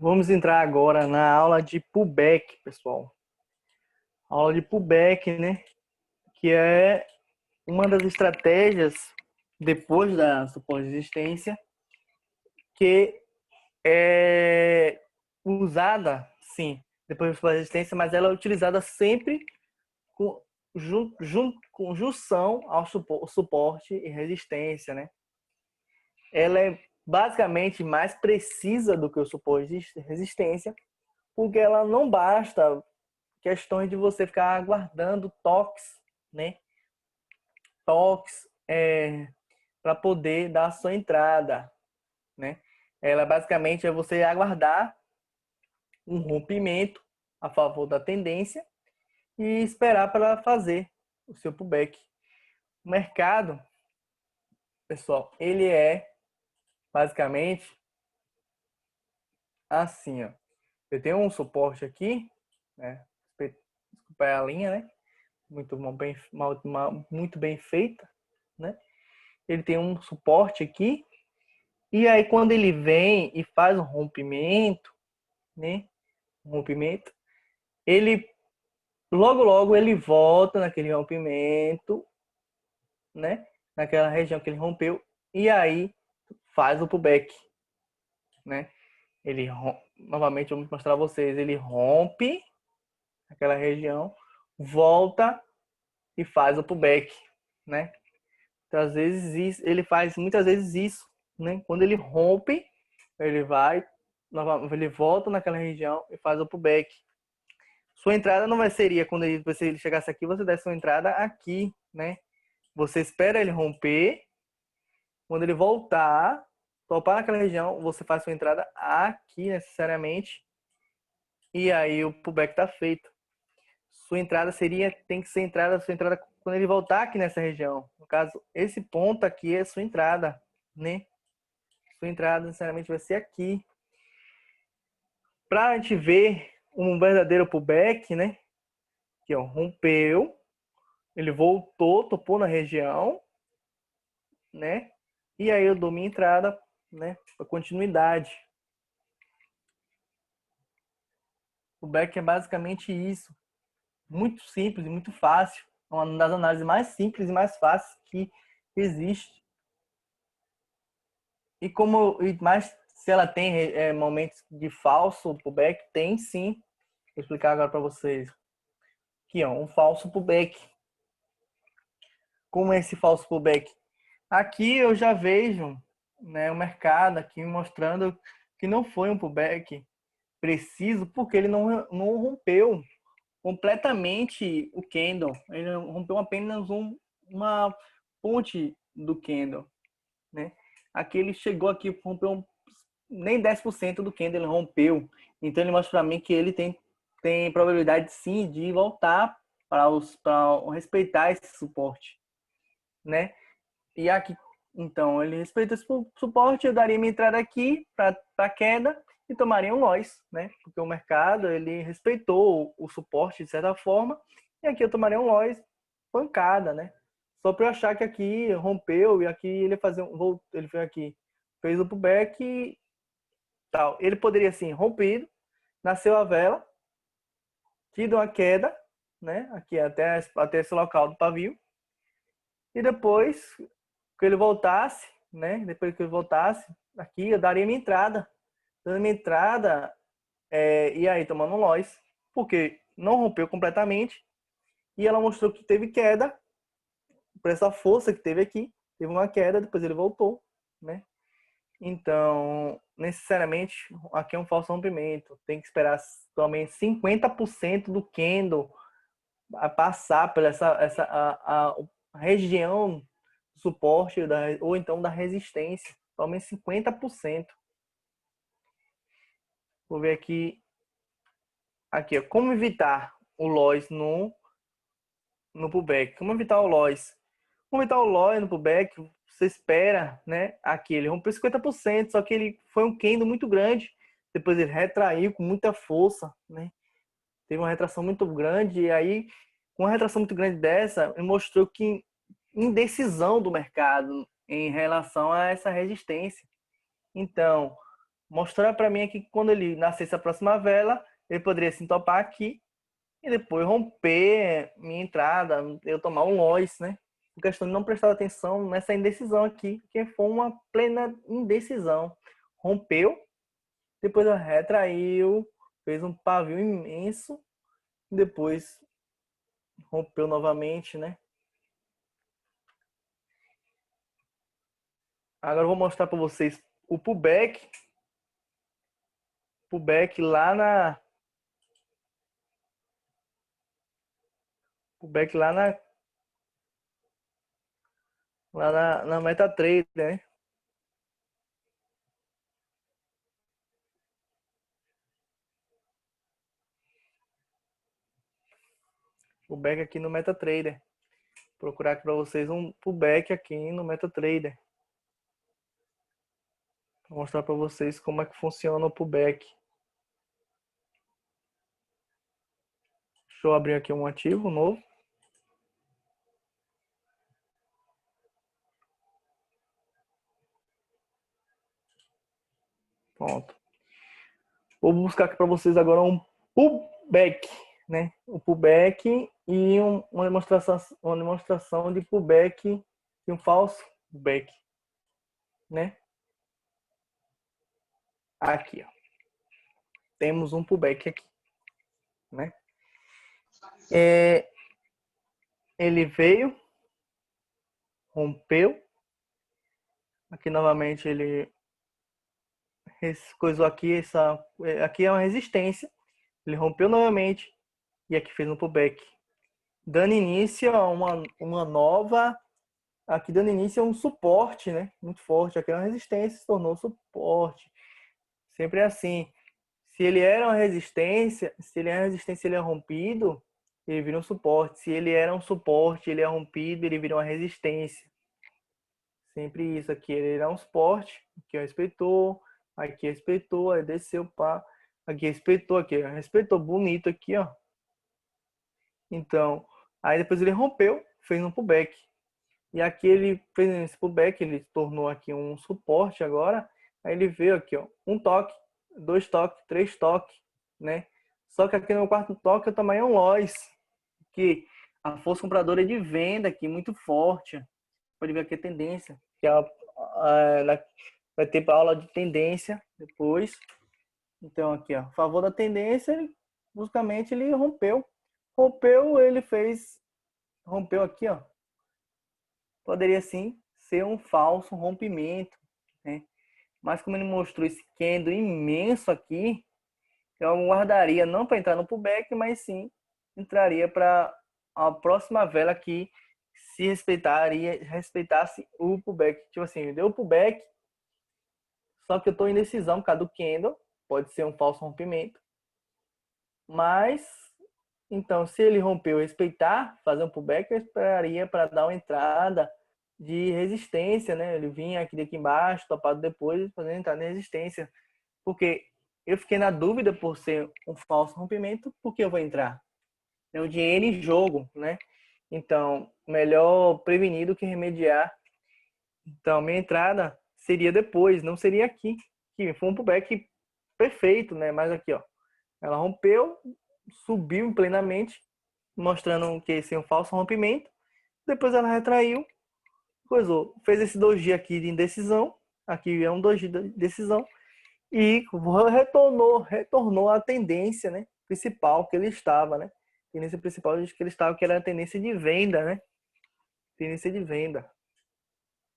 Vamos entrar agora na aula de pullback, pessoal. Aula de pullback, né? Que é uma das estratégias depois da suporte de resistência que é usada, sim, depois da suporte de resistência, mas ela é utilizada sempre com conjunção ao suporte e resistência, né? Ela é basicamente mais precisa do que o suporte de resistência, porque ela não basta questões de você ficar aguardando toques, né? Toques para poder dar a sua entrada, né? Ela basicamente é você aguardar um rompimento a favor da tendência e esperar para fazer o seu pullback. O mercado, pessoal, ele é basicamente assim, ó. Eu tenho um suporte aqui, né? Desculpa a linha, né? Muito bem feita, né? Ele tem um suporte aqui, e aí quando ele vem e faz um rompimento, né? Um rompimento, ele logo ele volta naquele rompimento, né? Naquela região que ele rompeu, e aí faz o pullback, né? Ele novamente vamos mostrar a vocês, ele rompe aquela região, volta e faz o pullback, né? Então, às vezes ele faz muitas vezes isso, né? Quando ele rompe, ele vai, ele volta naquela região e faz o pullback. Sua entrada não vai seria quando ele chegasse aqui, você desse sua entrada aqui, né? Você espera ele romper, quando ele voltar, topar naquela região, você faz sua entrada aqui necessariamente, e aí o pullback tá feito. Sua entrada tem que ser sua entrada quando ele voltar aqui nessa região. No caso, esse ponto aqui é sua entrada, né? Sua entrada necessariamente vai ser aqui. Para a gente ver um verdadeiro pullback, né? Que ó, rompeu, ele voltou, topou na região, né? E aí eu dou minha entrada, né? Para continuidade. O pullback é basicamente isso. Muito simples e muito fácil. É uma das análises mais simples e mais fáceis que existe. Mas se ela tem momentos de falso pullback, tem sim. Vou explicar agora para vocês. Aqui, ó, um falso pullback. Como é esse falso pullback? Aqui eu já vejo, né, o mercado aqui mostrando que não foi um pullback preciso, porque ele não rompeu completamente o candle. Ele rompeu apenas uma ponte do candle, né? Aqui ele chegou aqui, rompeu nem 10% do candle ele rompeu. Então ele mostra para mim que ele tem probabilidade sim de voltar para respeitar esse suporte, né? E aqui, então, ele respeita esse suporte, eu daria minha entrada aqui para queda e tomaria um loss, né? Porque o mercado, ele respeitou o suporte de certa forma, e aqui eu tomaria um loss, pancada, né? Só para eu achar que aqui rompeu e aqui ele fazer ele veio aqui, fez o pullback e tal. Ele poderia assim, rompido, nasceu a vela, tido uma queda, né? Aqui até esse local do pavio. E depois que ele voltasse, né? Depois que ele voltasse, aqui eu daria minha entrada. Dando minha entrada, e aí tomando um loss, porque não rompeu completamente e ela mostrou que teve queda, por essa força que teve aqui, teve uma queda, depois ele voltou, né? Então, necessariamente, aqui é um falso rompimento. Tem que esperar somente 50% do candle a passar por a região do suporte ou então da resistência. Somente 50%. Vou ver aqui ó, como evitar o loss no pullback. Como evitar o loss? Como evitar o loss no pullback? Você espera, né? Aqui ele rompeu 50%, só que ele foi um candle muito grande. Depois ele retraiu com muita força, né? Teve uma retração muito grande e aí, com uma retração muito grande dessa, mostrou que indecisão do mercado em relação a essa resistência. Então, mostrar para mim aqui que quando ele nascesse a próxima vela, ele poderia se entopar aqui e depois romper minha entrada, eu tomar um loss, né? Por questão de não prestar atenção nessa indecisão aqui, que foi uma plena indecisão. Rompeu, depois retraiu, fez um pavio imenso, depois rompeu novamente, né? Agora eu vou mostrar para vocês o pullback. Pullback lá na... Pullback lá na MetaTrader, né? Pullback aqui no MetaTrader. Vou procurar aqui para vocês um pullback aqui no MetaTrader. Vou mostrar para vocês como é que funciona o pullback. Deixa eu abrir aqui um ativo novo. Pronto. Vou buscar aqui para vocês agora um pullback, né? O pullback e uma demonstração de pullback e um falso pullback, né? Aqui, ó. Temos um pullback aqui, né? Ele veio, rompeu. Aqui novamente ele coisou aqui, aqui é uma resistência. Ele rompeu novamente e aqui fez um pullback. Dando início a uma nova... Aqui dando início a um suporte, né? Muito forte. Aqui é uma resistência, se tornou suporte. Sempre é assim. Se ele era uma resistência, ele é rompido, ele vira um suporte. Se ele era um suporte, ele é rompido, ele vira uma resistência. Sempre isso aqui. Ele era um suporte, aqui respeitou, aí desceu, pá. Aqui respeitou bonito aqui, ó. Então, aí depois ele rompeu, fez um pullback. E aqui ele fez esse pullback, ele tornou aqui um suporte agora. Aí ele veio aqui, ó, um toque, dois toques, três toques, né? Só que aqui no quarto toque eu também é um loss, que a força compradora é de venda aqui muito forte. Pode ver aqui a tendência, que vai ter aula de tendência depois. Então aqui, ó, a favor da tendência, basicamente ele rompeu. Rompeu, rompeu aqui, ó. Poderia sim ser um falso rompimento, né? Mas como ele mostrou esse candle imenso aqui, eu guardaria não para entrar no pullback, mas sim entraria para a próxima vela que se respeitasse o pullback. Tipo assim, deu o pullback, só que eu estou em decisão por causa do candle, pode ser um falso rompimento. Mas, então, se ele rompeu, respeitar, fazer um pullback, eu esperaria para dar uma entrada de resistência, né? Ele vinha aqui daqui embaixo, topado depois, fazendo entrada de resistência. Porque eu fiquei na dúvida por ser um falso rompimento, porque eu vou entrar. É o dinheiro em jogo, né? Então, melhor prevenir do que remediar. Então, minha entrada seria depois, não seria aqui. Que foi um pullback perfeito, né? Mas aqui, ó, ela rompeu, subiu plenamente, mostrando que esse é um falso rompimento. Depois ela retraiu, coisou, fez esse doji aqui de indecisão. Aqui é um doji de decisão. E retornou à tendência, né, principal que ele estava, né? Tendência principal que ele estava, que era a tendência de venda, né? Tendência de venda.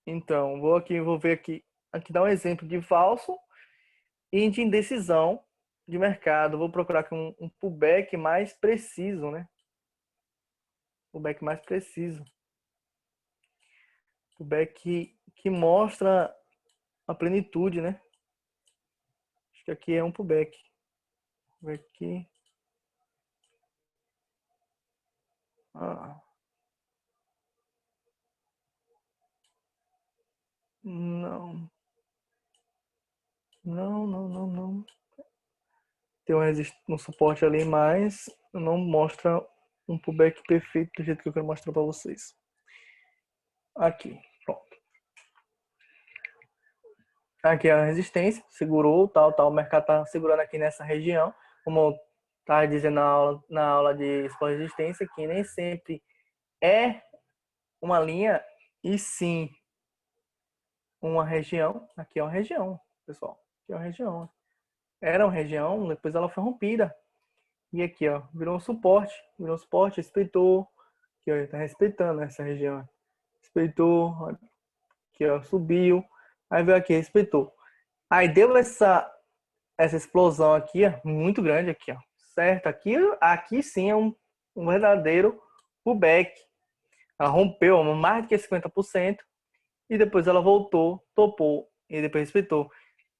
Então, vou ver aqui dar um exemplo de falso e de indecisão de mercado. Vou procurar aqui um pullback mais preciso, né? Pullback mais preciso. Pullback que mostra a plenitude, né? Acho que aqui é um pullback. Vou ver aqui. Não. Não. Tem um suporte ali, mas não mostra um pullback perfeito do jeito que eu quero mostrar para vocês. Aqui, pronto. Aqui é a resistência, segurou, tal, o mercado tá segurando aqui nessa região, como tá dizendo na aula de esporte de resistência, que nem sempre é uma linha, e sim uma região. Aqui é uma região, pessoal. Aqui é uma região. Era uma região, depois ela foi rompida. E aqui, ó, virou um suporte, respeitou. Aqui, ó, tá respeitando essa região. Respeitou, aqui, ó, subiu. Aí veio aqui, respeitou. Aí deu essa explosão aqui, ó, muito grande aqui, ó. Certo? Aqui sim é um verdadeiro pullback. Ela rompeu mais do que 50% e depois ela voltou, topou e depois respeitou.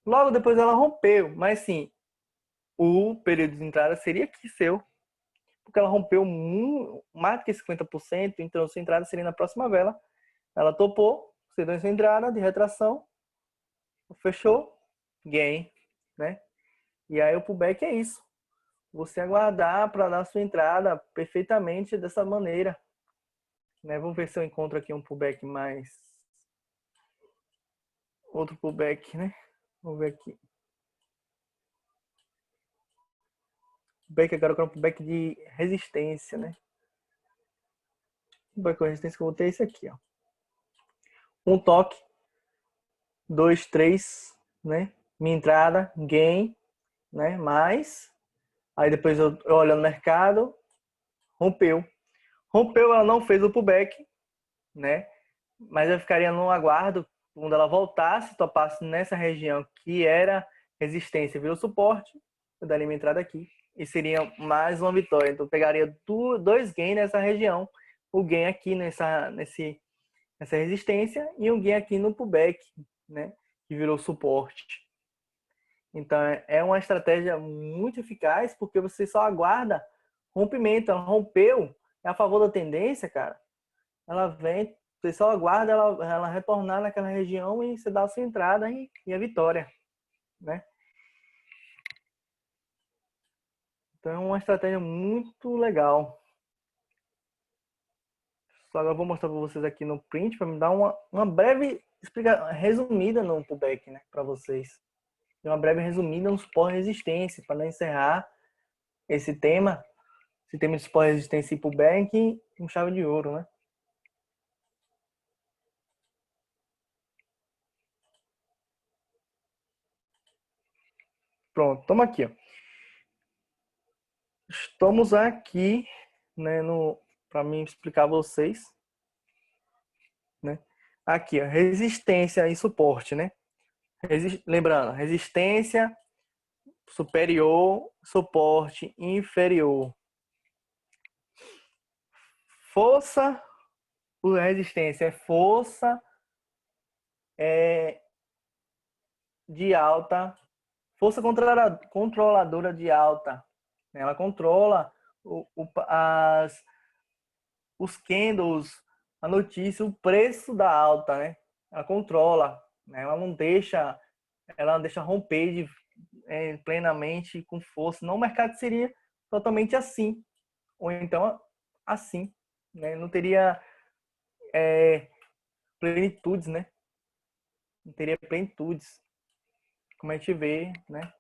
Logo depois ela rompeu, mas sim, o período de entrada seria aqui seu, porque ela rompeu mais do que 50%, então sua entrada seria na próxima vela. Ela topou, você deu sua entrada de retração, fechou, gain, né? E aí o pullback é isso. Você aguardar para dar sua entrada perfeitamente dessa maneira, né? Vamos ver se eu encontro aqui um pullback mais outro pullback, né? Vamos ver aqui. Pullback agora com um pullback de resistência, né? Pullback com resistência que eu botei esse aqui, ó. Um toque, 2, 3, né? Minha entrada, gain, né? Mais. Aí depois eu olhando no mercado, rompeu. Rompeu, ela não fez o pullback, né? Mas eu ficaria no aguardo quando ela voltasse, topasse nessa região que era resistência, virou suporte, eu daria minha entrada aqui e seria mais uma vitória. Então eu pegaria dois gains nessa região, o gain aqui nessa resistência e um gain aqui no pullback, né, que virou suporte. Então é uma estratégia muito eficaz porque você só aguarda rompimento. Ela rompeu, é a favor da tendência, cara. Ela vem, você só aguarda ela retornar naquela região e você dá a sua entrada e a vitória, né? Então é uma estratégia muito legal. Só agora eu vou mostrar para vocês aqui no print para me dar uma breve explicação resumida no pullback, né, para vocês. Uma breve resumida no suporte resistência para não encerrar esse tema de suporte resistência e pullback com chave de ouro, né? Pronto, toma aqui, ó. Estamos aqui, né, para mim explicar a vocês, né? Aqui, ó, resistência e suporte, né? Lembrando, resistência superior, suporte inferior. Força, resistência é força de alta, força controladora de alta. Ela controla os candles, a notícia, o preço da alta, né? Ela controla, né? Ela não deixa romper plenamente com força. Não, o mercado seria totalmente assim, ou então assim, né? Não teria plenitudes, né? Não teria plenitudes, como a gente vê, né?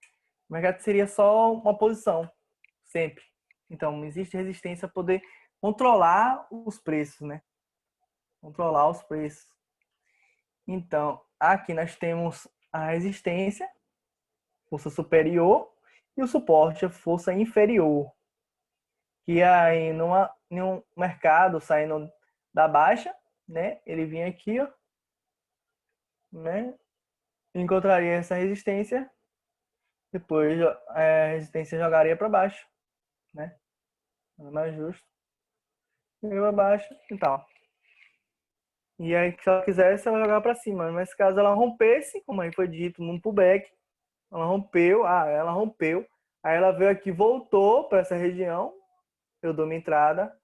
O mercado seria só uma posição, sempre. Então, existe resistência a poder controlar os preços, né? Controlar os preços. Então, aqui nós temos a resistência, força superior, e o suporte, a força inferior. Que aí, em um mercado saindo da baixa, né? Ele vinha aqui, ó, né? Encontraria essa resistência, depois a resistência jogaria para baixo, né? É mais justo. E para baixo e tal. E aí, se ela quisesse, ela jogava para cima. Mas caso ela rompesse, como aí foi dito, num pullback, ela rompeu. Aí ela veio aqui, voltou para essa região. Eu dou minha entrada.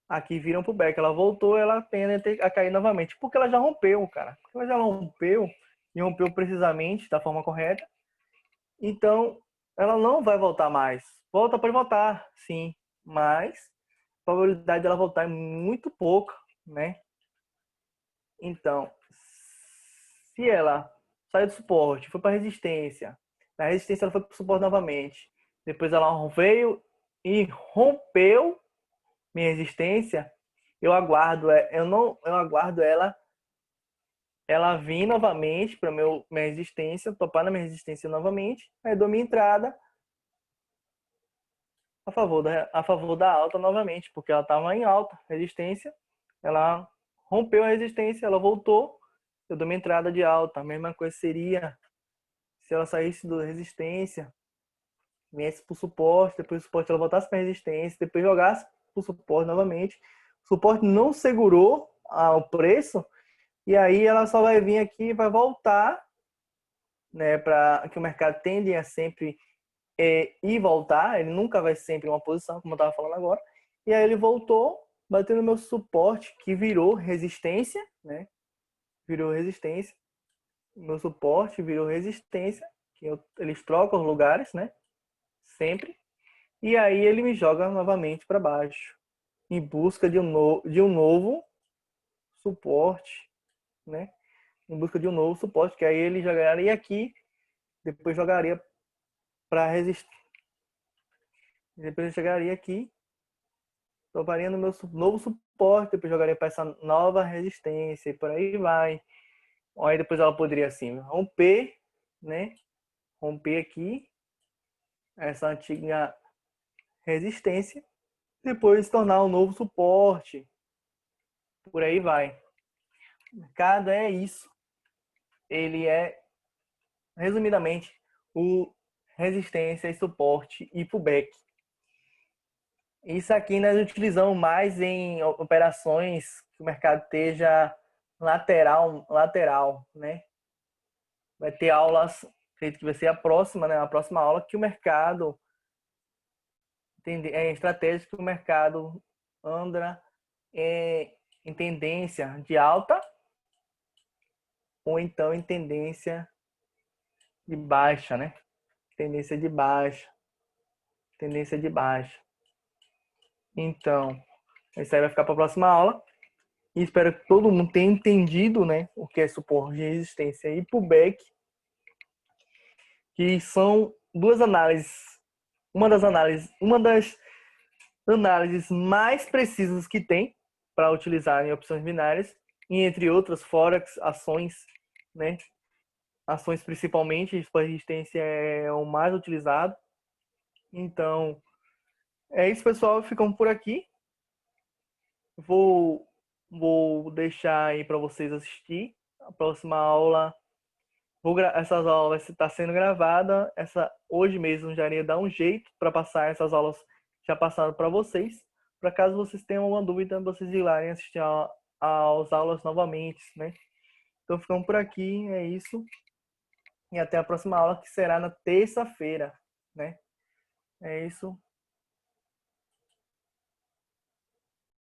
Aqui vira um pullback. Ela voltou, ela tende a cair novamente. Porque ela já rompeu, cara. Porque ela já rompeu e rompeu precisamente da forma correta. Então, ela não vai voltar mais. Pode voltar, sim. Mas a probabilidade dela voltar é muito pouca, né? Então, se ela saiu do suporte, foi para resistência. Na resistência ela foi para o suporte novamente. Depois ela veio e rompeu minha resistência. Eu aguardo, eu aguardo ela vir novamente para minha resistência, topar na minha resistência novamente. Aí dou minha entrada a favor da alta novamente, porque ela estava em alta resistência. Ela rompeu a resistência, ela voltou. Eu dou minha entrada de alta. A mesma coisa seria se ela saísse da resistência, viesse para o suporte, depois do suporte ela voltasse para a resistência, depois jogasse para o suporte novamente. O suporte não segurou o preço, e aí ela só vai vir aqui e vai voltar, né, para que o mercado tende a sempre ir e voltar, ele nunca vai sempre em uma posição, como eu estava falando agora. E aí ele voltou, bateu no meu suporte, que virou resistência, né? Virou resistência. Meu suporte virou resistência, eles trocam os lugares, né? Sempre. E aí ele me joga novamente para baixo, em busca de um novo suporte, né? Em busca de um novo suporte, que aí ele jogaria aqui, depois jogaria para resistir. Depois eu chegaria aqui, toparia no meu novo suporte, depois jogaria para essa nova resistência e por aí vai. Aí depois ela poderia assim romper, né? Romper aqui essa antiga resistência, depois se tornar um novo suporte. Por aí vai. O mercado é isso. Ele é, resumidamente, o resistência e suporte e pullback. Isso aqui nós utilizamos mais em operações que o mercado esteja lateral, né? Vai ter aulas, acredito que vai ser a próxima, né? A próxima aula que o mercado estratégias que o mercado anda em tendência de alta ou então em tendência de baixa, né? Tendência de baixa. Tendência de baixa. Então, isso aí vai ficar para a próxima aula. E espero que todo mundo tenha entendido, né, o que é suporte de resistência e pullback, que são duas análises, uma das análises mais precisas que tem para utilizar em opções binárias, e entre outras, forex, ações, né? Ações principalmente, suporte de resistência é o mais utilizado. Então, é isso, pessoal. Ficamos por aqui. Vou deixar aí para vocês assistir. A próxima aula, essas aulas está sendo gravada. Hoje mesmo já iria dar um jeito para passar essas aulas já passaram para vocês. Para caso vocês tenham alguma dúvida, vocês irem assistir às aulas novamente, né? Então ficamos por aqui, é isso. E até a próxima aula, que será na terça-feira, né? É isso.